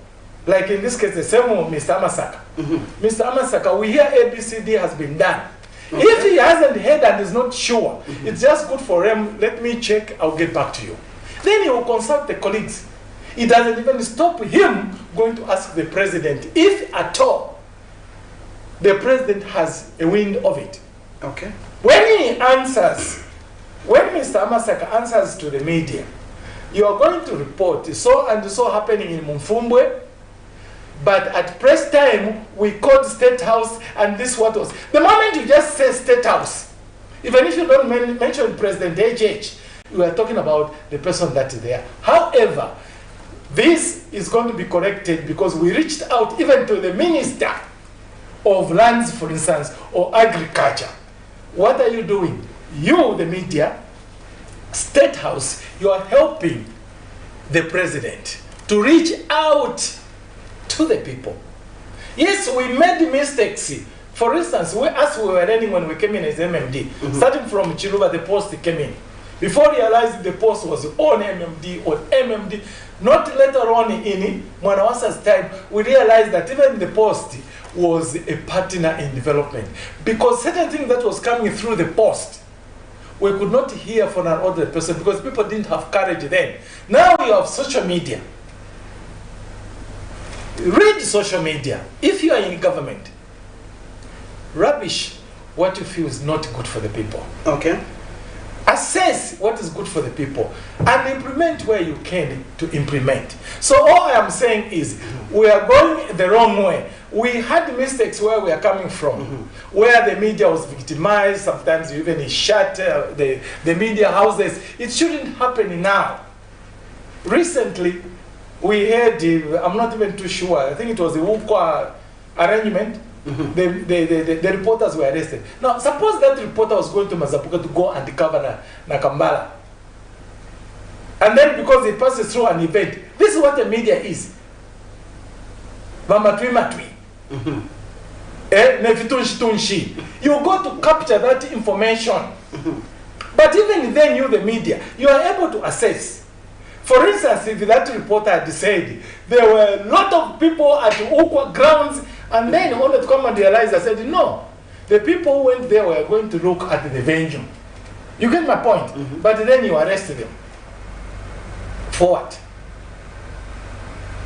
Like in this case, the same with Mr. Amasaka. Mr. Amasaka, we hear ABCD has been done. Okay. If he hasn't heard and is not sure, it's just good for him. Let me check, I'll get back to you. Then he will consult the colleagues. It doesn't even stop him going to ask the president, if at all the president has a wind of it. Okay. When he answers, when Mr. Amasaka answers to the media, you are going to report so and so happening in Mumfumbwe, but at press time, we called State House and this what was. The moment you just say State House, even if you don't mention President HH, you are talking about the person that is there. However, this is going to be corrected because we reached out even to the Minister of Lands, for instance, or Agriculture. What are you doing? You, the media, State House, you are helping the president to reach out to the people. Yes, we made mistakes. For instance, as we were running when we came in as MMD, starting from Chiruba, the post came in. before realizing the post was on MMD, not later on in Mwanawasa's time, we realized that even the post was a partner in development. Because certain things that was coming through the post, we could not hear from an ordinary person because people didn't have courage then. Now we have social media. Read social media. If you are in government, rubbish what you feel is not good for the people. Okay. Assess what is good for the people and implement where you can to implement. So all I am saying is we are going the wrong way. We had mistakes where we are coming from, where the media was victimized, sometimes you even shut the media houses. It shouldn't happen now. Recently, we heard, I'm not even too sure, I think it was the Wukwa arrangement. The reporters were arrested. Now, suppose that reporter was going to Mazapuka to go and cover Nakambala. And then because he passes through an event, this is what the media is. Mamatwi. You go to capture that information. But even then, you, the media, you are able to assess. For instance, if that reporter had said there were a lot of people at Ukwa grounds, and then only to come and realize, I said, no, the people who went there were going to look at the venue. You get my point? But then you arrested them. For what?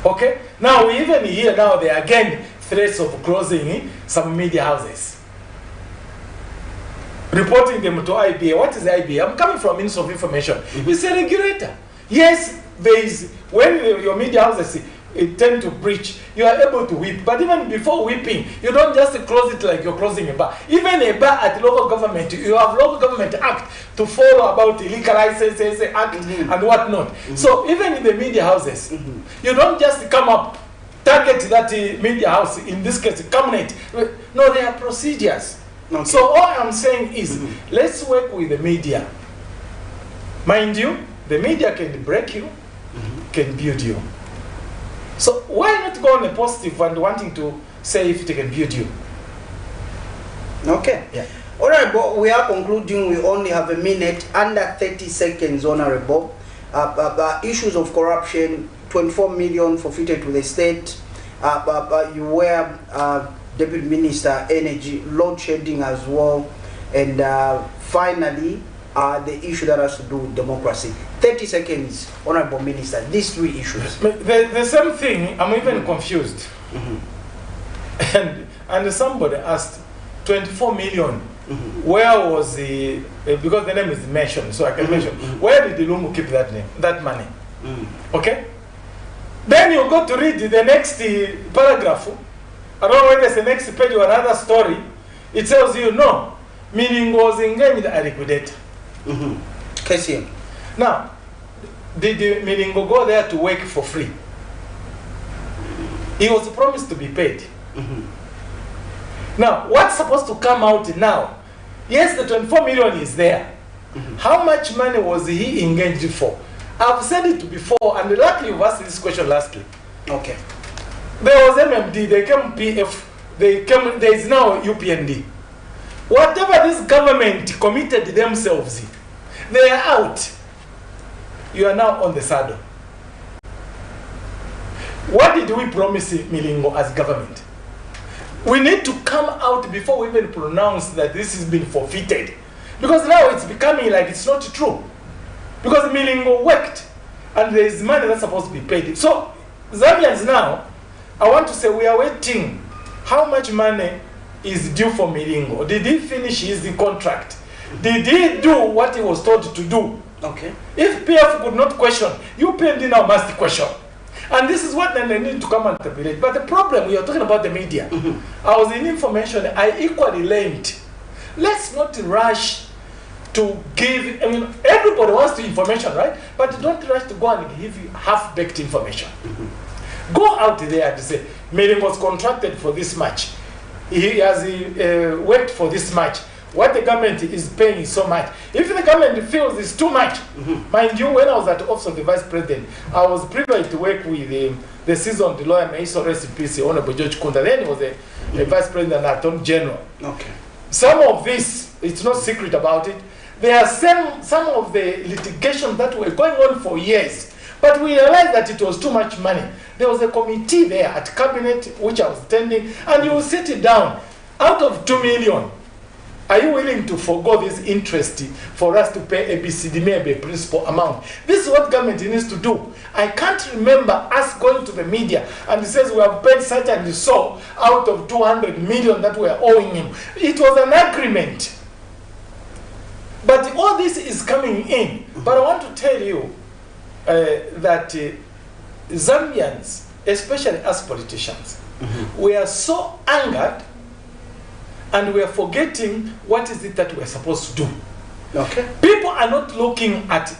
Okay? Now we even hear now there are again threats of closing some media houses. Reporting them to IBA. What is IBA? I'm coming from Ministry of Information. It's a regulator. Yes, there is, when your media houses tend to breach, you are able to whip. But even before whipping, you don't just close it like you're closing a bar. Even a bar at local government, you have local government act to follow about illegal licenses act and whatnot. So even in the media houses, you don't just come up, target that media house, in this case, Camnet. No, there are procedures. Okay. So all I'm saying is, let's work with the media. Mind you, the media can break you, can build you. So why not go on a positive and wanting to say if they can build you? Okay. Yeah. All right, but we are concluding. We only have a minute, under 30 seconds, Honorable. Issues of corruption, 24 million forfeited to the state. You were Deputy Minister, Energy, load shedding as well. And finally, the issue that has to do with democracy. 30 seconds, Honorable Minister, these three issues. The same thing, I'm even confused. And somebody asked, 24 million, where was the, because the name is mentioned, so I can mention, where did the Lungu keep that name, that money? Okay? Then you go to read the next paragraph, I don't know whether it's the next page or another story, it tells you, no, meaning was engaged a liquidator. KCM. Now, did Milingo go there to work for free? He was promised to be paid. Now, what's supposed to come out now? Yes, the 24 million is there. How much money was he engaged for? I've said it before, and luckily you've asked this question lastly. Okay. There was MMD, they came PF, there is now UPND. Whatever this government committed themselves, they are out. You are now on the saddle. What did we promise Milingo as government? We need to come out before we even pronounce that this has been forfeited. Because now it's becoming like it's not true. Because Milingo worked, and there is money that's supposed to be paid. So, Zambians now, I want to say we are waiting. How much money is due for Milingo? Did he finish his contract? Did he do what he was told to do? Okay. If PF could not question, UPND now must question. And this is what they need to come and tabulate. But the problem, we are talking about the media. I was in information, I equally linked. Let's not rush to give, I mean, everybody wants the information, right? But don't rush to go and give you half-baked information. Go out there and say, Mary was contracted for this much. He has worked for this much. What the government is paying is so much. If the government feels it's too much, mind you, when I was at the office of the vice president, I was privileged to work with the seasoned lawyer, may he rest in peace, Honorable George Kunda. Then he was a vice president and attorney general. Okay. Some of this, it's not secret about it. There are some of the litigation that were going on for years, but we realized that it was too much money. There was a committee there at Cabinet, which I was attending, and you will sit it down. Out of 2 million, are you willing to forego this interest for us to pay ABCD, maybe a principal amount? This is what government needs to do. I can't remember us going to the media and it says we have paid such and so out of 200 million that we are owing him. It was an agreement. But all this is coming in. But I want to tell you that Zambians, especially us politicians, we are so angered and we are forgetting what is it that we are supposed to do. Okay. People are not looking at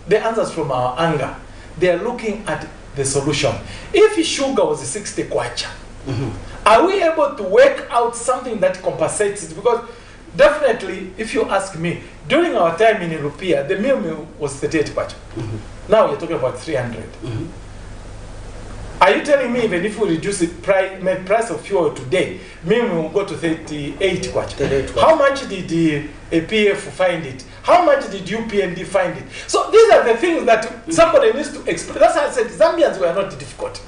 the answers from our anger. They are looking at the solution. If sugar was 60 kwacha, are we able to work out something that compensates it? Because definitely, if you ask me, during our time in Rupia, the meal was 38 kwacha. Now you're talking about 300. Are you telling me even if we reduce the price of fuel today, meal will go to 38 kwacha? How much did the APF find it? How much did UPND find it? So these are the things that somebody needs to explain. That's why I said Zambians were not difficult.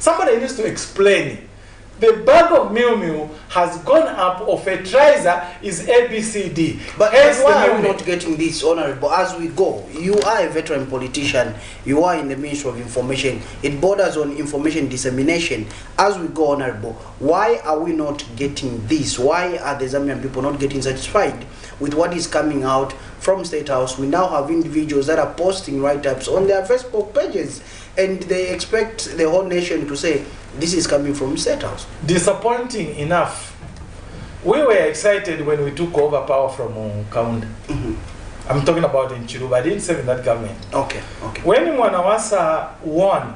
Somebody needs to explain. The bag of meal has gone up, or fertilizer is ABCD. But why are we not getting this, Honorable? As we go, you are a veteran politician, you are in the Ministry of Information, it borders on information dissemination. As we go, Honorable, why are we not getting this? Why are the Zambian people not getting satisfied with what is coming out from State House? We now have individuals that are posting write-ups on their Facebook pages, and they expect the whole nation to say, this is coming from State House. Disappointing enough. We were excited when we took over power from Kaunda. I'm talking about in Chiruba. I didn't serve in that government. Okay. When Mwanawasa won,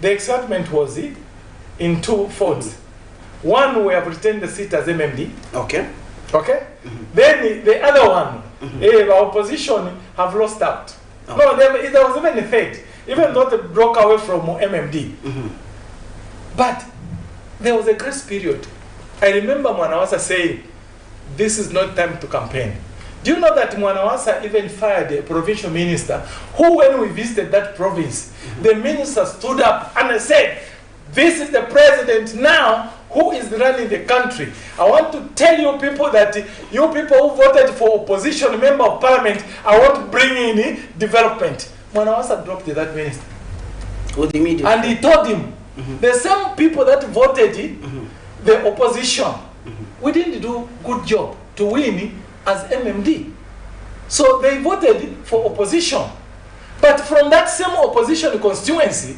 the excitement was in two folds. One, we have retained the seat as MMD. Okay. Then the other one, our opposition have lost out. No, there was even a third, even though they broke away from MMD. But there was a grace period. I remember Mwanawasa saying, this is not time to campaign. Do you know that Mwanawasa even fired a provincial minister who, when we visited that province, the minister stood up and said, this is the president now who is running the country. I want to tell you people that you people who voted for opposition member of parliament, I want to bring in development. Mwanawasa dropped that minister. And he told him, the same people that voted the opposition, we didn't do good job to win as MMD. So they voted for opposition. But from that same opposition constituency,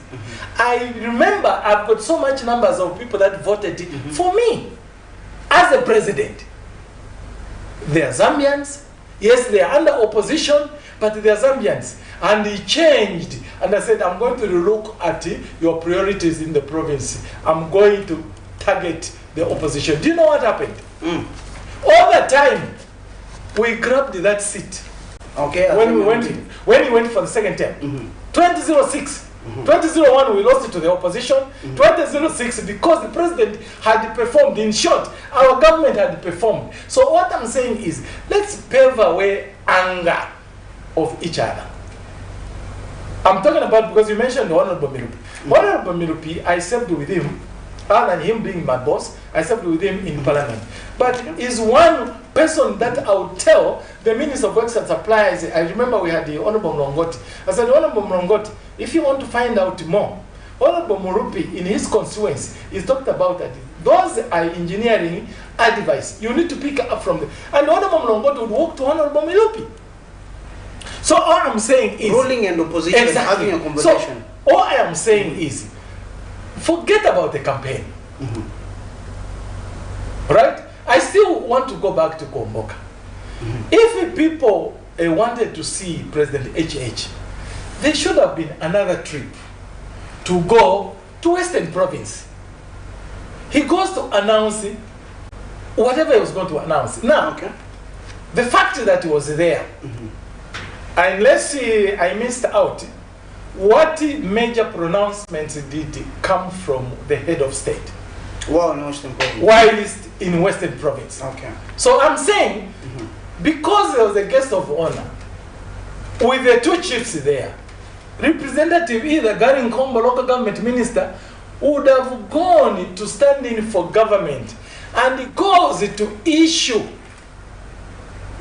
I remember I've got so much numbers of people that voted for me as a president. They are Zambians. Yes, they are under opposition, but they are Zambians. And he changed. And I said, I'm going to look at your priorities in the province. I'm going to target the opposition. Do you know what happened? All the time, we grabbed that seat. Okay. When he went for the second term. 2006. 2001, we lost it to the opposition. 2006, because the president had performed. In short, our government had performed. So what I'm saying is, let's pave away anger of each other. I'm talking about, because you mentioned Honorable Mirupi. Honorable Mirupi, I served with him, other than him being my boss, I served with him in parliament. But he's one person that I would tell the Minister of Works and Supplies. I remember we had the Honorable Mlongoti. I said, Honorable Mlongoti, if you want to find out more, Honorable Murupi, in his constituency, he's talked about that. Those are engineering advice. You need to pick up from them. And Honorable Mlongoti would walk to Honorable Mirupi. So all I'm saying is... ruling and opposition, having a conversation. So all I am saying is, forget about the campaign. Right? I still want to go back to Komboka. If people wanted to see President HH, there should have been another trip to go to Western Province. He goes to announce whatever he was going to announce. Now, the fact that he was there, unless I missed out, what major pronouncements did come from the head of state? While in Western Province. While in Western Province. Okay. So I'm saying, because there was a guest of honor with the two chiefs there, Representative either Gary Nkombo, local government minister, would have gone to stand in for government and goes to issue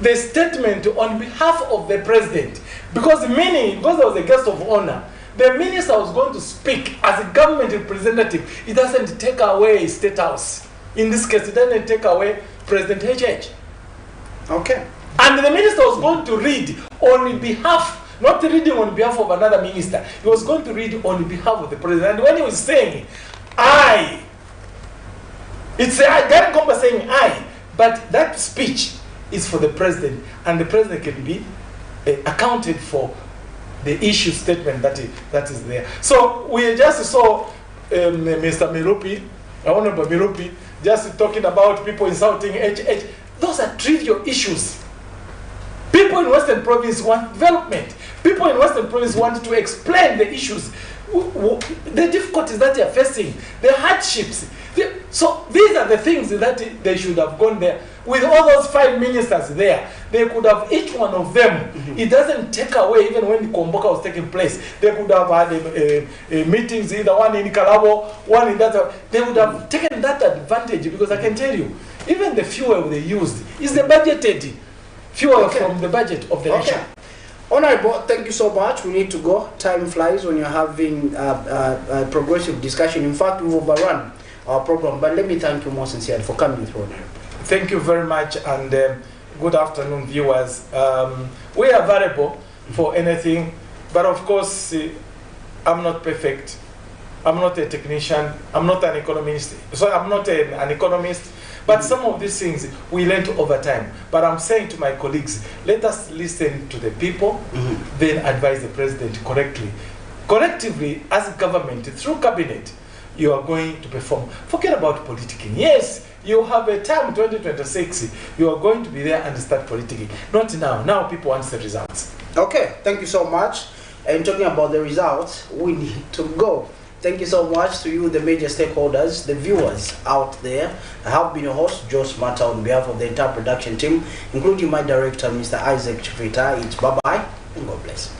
the statement on behalf of the president. Because there was a guest of honor, the minister was going to speak as a government representative. It doesn't take away State House. In this case, it doesn't take away President HH. Okay. And the minister was going to read on behalf, not reading on behalf of another minister. He was going to read on behalf of the president. And when he was saying, I, it's Gary Nkombo saying I, but that speech is for the president, and the president can be accounted for the issue statement that is there. So we just saw Mr. Mirupi, Honorable Mirupi, just talking about people insulting HH. Those are trivial issues. People in Western Province want development. People in Western Province want to explain the issues, the difficulties that they are facing, the hardships. So these are the things that they should have gone there. With all those 5 ministers there, they could have, each one of them, it doesn't take away, even when the Komboka was taking place, they could have had meetings, either one in Kalabo, one in that. They would have taken that advantage, because I can tell you, even the fuel they used is the budgeted fuel from the budget of the nation. Honorable, thank you so much. We need to go. Time flies when you're having a progressive discussion. In fact, we've overrun our program, but let me thank you more sincerely for coming through. Thank you very much, and good afternoon, viewers. We are available for anything, but of course, I'm not perfect. I'm not a technician. I'm not an economist. So I'm not an economist. But some of these things we learned over time. But I'm saying to my colleagues, let us listen to the people, then advise the president correctly. Collectively, as a government, through cabinet, you are going to perform. Forget about politicking. Yes, you have a term 2026. You are going to be there and start politicking. Not now. Now people want the results. Okay, thank you so much. And talking about the results, we need to go. Thank you so much to you, the major stakeholders, the viewers out there. I have been your host, Joe Smarter, on behalf of the entire production team, including my director, Mr. Isaac Chifita. It's bye-bye and God bless.